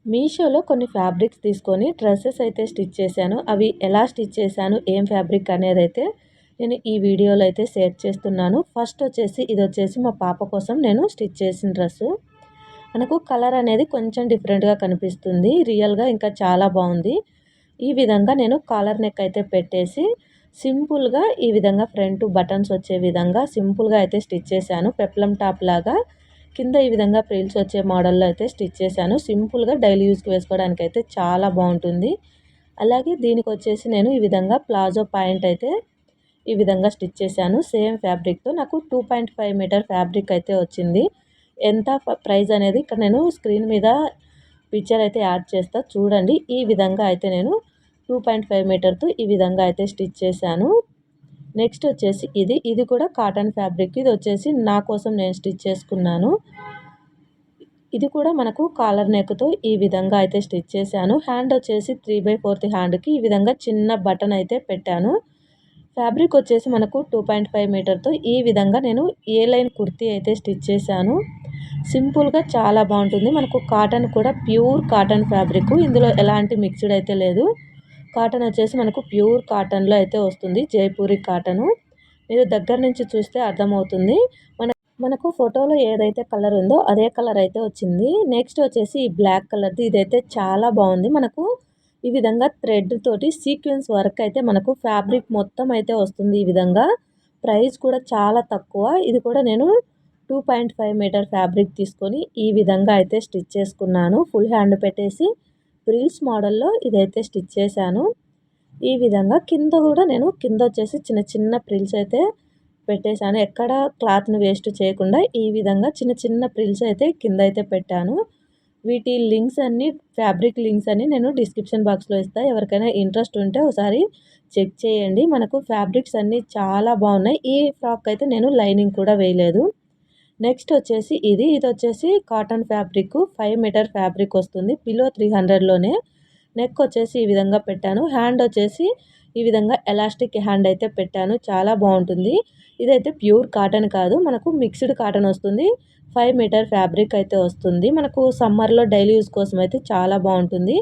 మీషోలో కొన్ని ఫ్యాబ్రిక్స్ తీసుకొని డ్రెస్సెస్ అయితే స్టిచ్ చేశాను. అవి ఎలా స్టిచ్ చేశాను, ఏం ఫ్యాబ్రిక్ అనేదైతే నేను ఈ వీడియోలో అయితే షేర్ చేస్తున్నాను. ఫస్ట్ వచ్చేసి ఇదొచ్చేసి మా పాప కోసం నేను స్టిచ్ చేసిన డ్రెస్సు. మనకు కలర్ అనేది కొంచెం డిఫరెంట్‌గా కనిపిస్తుంది. రియల్‌గా ఇంకా చాలా బాగుంది. ఈ విధంగా నేను కాలర్ నెక్ అయితే పెట్టేసి సింపుల్‌గా ఈ విధంగా ఫ్రంట్ బటన్స్ వచ్చే విధంగా సింపుల్‌గా అయితే స్టిచ్ చేశాను. పెప్లమ్ టాప్ లాగా కింద ఈ విధంగా ఫ్రిల్స్ వచ్చే మోడల్లో అయితే స్టిచ్ చేశాను. సింపుల్‌గా డైలీ యూజ్‌కి వేసుకోవడానికి అయితే చాలా బాగుంటుంది. అలాగే దీనికి వచ్చేసి నేను ఈ విధంగా ప్లాజో పాయింట్ అయితే ఈ విధంగా స్టిచ్ చేశాను. సేమ్ ఫ్యాబ్రిక్‌తో నాకు 2.5 మీటర్ ఫ్యాబ్రిక్ అయితే వచ్చింది. ఎంత ప్రైస్ అనేది ఇక్కడ నేను స్క్రీన్ మీద పిక్చర్ అయితే యాడ్ చేస్తా చూడండి. ఈ విధంగా అయితే నేను 2.5 మీటర్‌తో ఈ విధంగా అయితే స్టిచ్ చేశాను. నెక్స్ట్ వచ్చేసి ఇది కూడా కాటన్ ఫ్యాబ్రిక్. ఇది వచ్చేసి నా కోసం నేను స్టిచ్ చేసుకున్నాను. ఇది కూడా మనకు కాలర్ నెక్‌తో ఈ విధంగా అయితే స్టిచ్ చేశాను. హ్యాండ్ వచ్చేసి 3/4 హ్యాండ్‌కి ఈ విధంగా చిన్న బటన్ అయితే పెట్టాను. ఫ్యాబ్రిక్ వచ్చేసి మనకు 2.5 మీటర్‌తో ఈ విధంగా నేను ఏ లైన్ కుర్తీ అయితే స్టిచ్ చేశాను. సింపుల్‌గా చాలా బాగుంటుంది. మనకు కాటన్ కూడా ప్యూర్ కాటన్ ఫ్యాబ్రిక్. ఇందులో ఎలాంటి మిక్స్డ్ అయితే లేదు. కాటన్ వచ్చేసి మనకు ప్యూర్ కాటన్‌లో అయితే వస్తుంది. జైపూరి కాటను. మీరు దగ్గర నుంచి చూస్తే అర్థమవుతుంది. మనకు ఫోటోలో ఏదైతే కలర్ ఉందో అదే కలర్ అయితే వచ్చింది. నెక్స్ట్ వచ్చేసి ఈ బ్లాక్ కలర్‌ది ఇదైతే చాలా బాగుంది. మనకు ఈ విధంగా థ్రెడ్ తోటి సీక్వెన్స్ వర్క్ అయితే మనకు ఫ్యాబ్రిక్ మొత్తం అయితే వస్తుంది. ఈ విధంగా ప్రైస్ కూడా చాలా తక్కువ. ఇది కూడా నేను 2.5 మీటర్ ఫ్యాబ్రిక్ తీసుకొని ఈ విధంగా అయితే స్టిచ్ చేసుకున్నాను. ఫుల్ హ్యాండ్ పెట్టేసి ఫ్రిల్స్ మోడల్లో ఇదైతే స్టిచ్ చేశాను. ఈ విధంగా కింద కూడా నేను కింద వచ్చేసి చిన్న చిన్న ప్రిల్స్ అయితే పెట్టేశాను. ఎక్కడ క్లాత్‌ని వేస్ట్ చేయకుండా ఈ విధంగా చిన్న చిన్న ప్రిల్స్ అయితే కింద అయితే పెట్టాను. వీటి లింక్స్ అన్నీ ఫ్యాబ్రిక్ లింక్స్ అన్నీ నేను డిస్క్రిప్షన్ బాక్స్‌లో ఇస్తా. ఎవరికైనా ఇంట్రెస్ట్ ఉంటే ఒకసారి చెక్ చేయండి. మనకు ఫ్యాబ్రిక్స్ అన్నీ చాలా బాగున్నాయి. ఈ ఫ్రాక్ అయితే నేను లైనింగ్ కూడా వేయలేదు. నెక్స్ట్ వచ్చేసి ఇది వచ్చేసి కాటన్ ఫ్యాబ్రిక్ 5 మీటర్ ఫ్యాబ్రిక్ వస్తుంది. బిలో 300లోనే నెక్ వచ్చేసి ఈ విధంగా పెట్టాను. హ్యాండ్ వచ్చేసి ఈ విధంగా ఎలాస్టిక్ హ్యాండ్ అయితే పెట్టాను. చాలా బాగుంటుంది. ఇదైతే ప్యూర్ కాటన్ కాదు, మనకు మిక్స్డ్ కాటన్ వస్తుంది. 5 మీటర్ ఫ్యాబ్రిక్ అయితే వస్తుంది. మనకు సమ్మర్లో డైలీ యూజ్ కోసం అయితే చాలా బాగుంటుంది.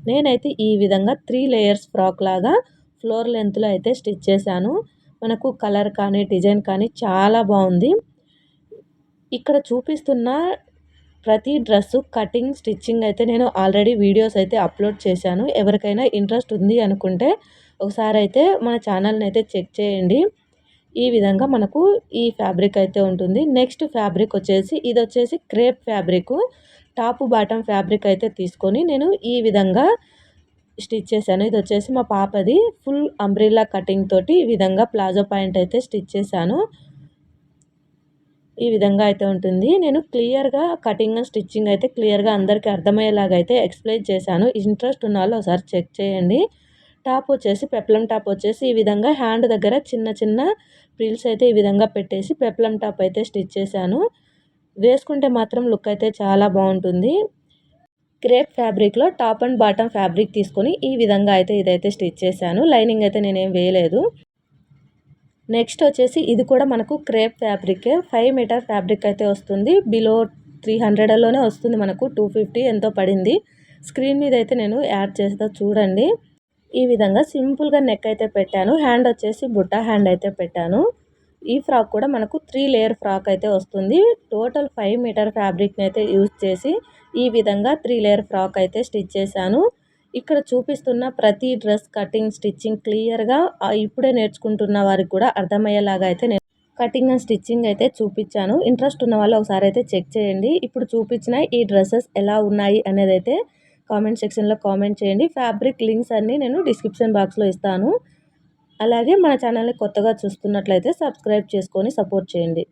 నేనైతే ఈ విధంగా 3 లేయర్స్ ఫ్రాక్ లాగా ఫ్లోర్ లెంత్లో అయితే స్టిచ్ చేశాను. మనకు కలర్ కానీ డిజైన్ కానీ చాలా బాగుంది. ఇక్కడ చూపిస్తున్న ప్రతి డ్రెస్సు కటింగ్ స్టిచ్చింగ్ అయితే నేను ఆల్రెడీ వీడియోస్ అయితే అప్లోడ్ చేశాను. ఎవరికైనా ఇంట్రెస్ట్ ఉంది అనుకుంటే ఒకసారి అయితే మన ఛానల్ని అయితే చెక్ చేయండి. ఈ విధంగా మనకు ఈ ఫ్యాబ్రిక్ అయితే ఉంటుంది. నెక్స్ట్ ఫ్యాబ్రిక్ వచ్చేసి ఇది వచ్చేసి crepe fabric. Top bottom fabric అయితే తీసుకొని నేను ఈ విధంగా స్టిచ్ చేశాను. ఇది వచ్చేసి మా పాపది ఫుల్ అంబ్రెల్లా కటింగ్ తోటి ఈ విధంగా ప్లాజో పాయింట్ అయితే స్టిచ్ చేశాను. ఈ విధంగా అయితే ఉంటుంది. నేను క్లియర్‌గా కటింగ్ అండ్ స్టిచ్చింగ్ అయితే క్లియర్‌గా అందరికీ అర్థమయ్యేలాగా అయితే ఎక్స్‌ప్లెయిన్ చేశాను. ఇంట్రెస్ట్ ఉన్న వాళ్ళు ఒకసారి చెక్ చేయండి. టాప్ వచ్చేసి పెప్లమ్ టాప్ వచ్చేసి ఈ విధంగా హ్యాండ్ దగ్గర చిన్న చిన్న ఫ్రిల్స్ అయితే ఈ విధంగా పెట్టేసి పెప్లమ్ టాప్ అయితే స్టిచ్ చేశాను. వేసుకుంటే మాత్రం లుక్ అయితే చాలా బాగుంటుంది. క్రేప్ ఫ్యాబ్రిక్‌లో టాప్ అండ్ బాటమ్ ఫ్యాబ్రిక్ తీసుకొని ఈ విధంగా అయితే ఇదైతే స్టిచ్ చేశాను. లైనింగ్ అయితే నేనేం వేయలేదు. నెక్స్ట్ వచ్చేసి ఇది కూడా మనకు క్రేప్ ఫ్యాబ్రికే. 5 మీటర్ ఫ్యాబ్రిక్ అయితే వస్తుంది. బిలో 300లోనే వస్తుంది. మనకు 250 ఎంతో పడింది. స్క్రీన్ మీద అయితే నేను యాడ్ చేస్తా చూడండి. ఈ విధంగా సింపుల్‌గా నెక్ అయితే పెట్టాను. హ్యాండ్ వచ్చేసి బుట్ట హ్యాండ్ అయితే పెట్టాను. ఈ ఫ్రాక్ కూడా మనకు 3 లేయర్ ఫ్రాక్ అయితే వస్తుంది. టోటల్ 5 మీటర్ ఫ్యాబ్రిక్‌ని అయితే యూజ్ చేసి ఈ విధంగా 3 లేయర్ ఫ్రాక్ అయితే స్టిచ్ చేశాను. ఇక్కడ చూపిస్తున్న ప్రతి డ్రెస్ కటింగ్ స్టిచ్చింగ్ క్లియర్‌గా ఇప్పుడే నేర్చుకుంటున్న వారికి కూడా అర్థమయ్యేలాగా అయితే నేను కటింగ్ అండ్ స్టిచ్చింగ్ అయితే చూపించాను. ఇంట్రెస్ట్ ఉన్న వాళ్ళు ఒకసారి అయితే చెక్ చేయండి. ఇప్పుడు చూపించిన ఈ డ్రెస్సెస్ ఎలా ఉన్నాయి అనేది అయితే కామెంట్ సెక్షన్‌లో కామెంట్ చేయండి. ఫ్యాబ్రిక్ లింక్స్ అన్నీ నేను డిస్క్రిప్షన్ బాక్స్‌లో ఇస్తాను. అలాగే మన ఛానల్ని కొత్తగా చూస్తున్నట్లయితే సబ్స్క్రైబ్ చేసుకొని సపోర్ట్ చేయండి.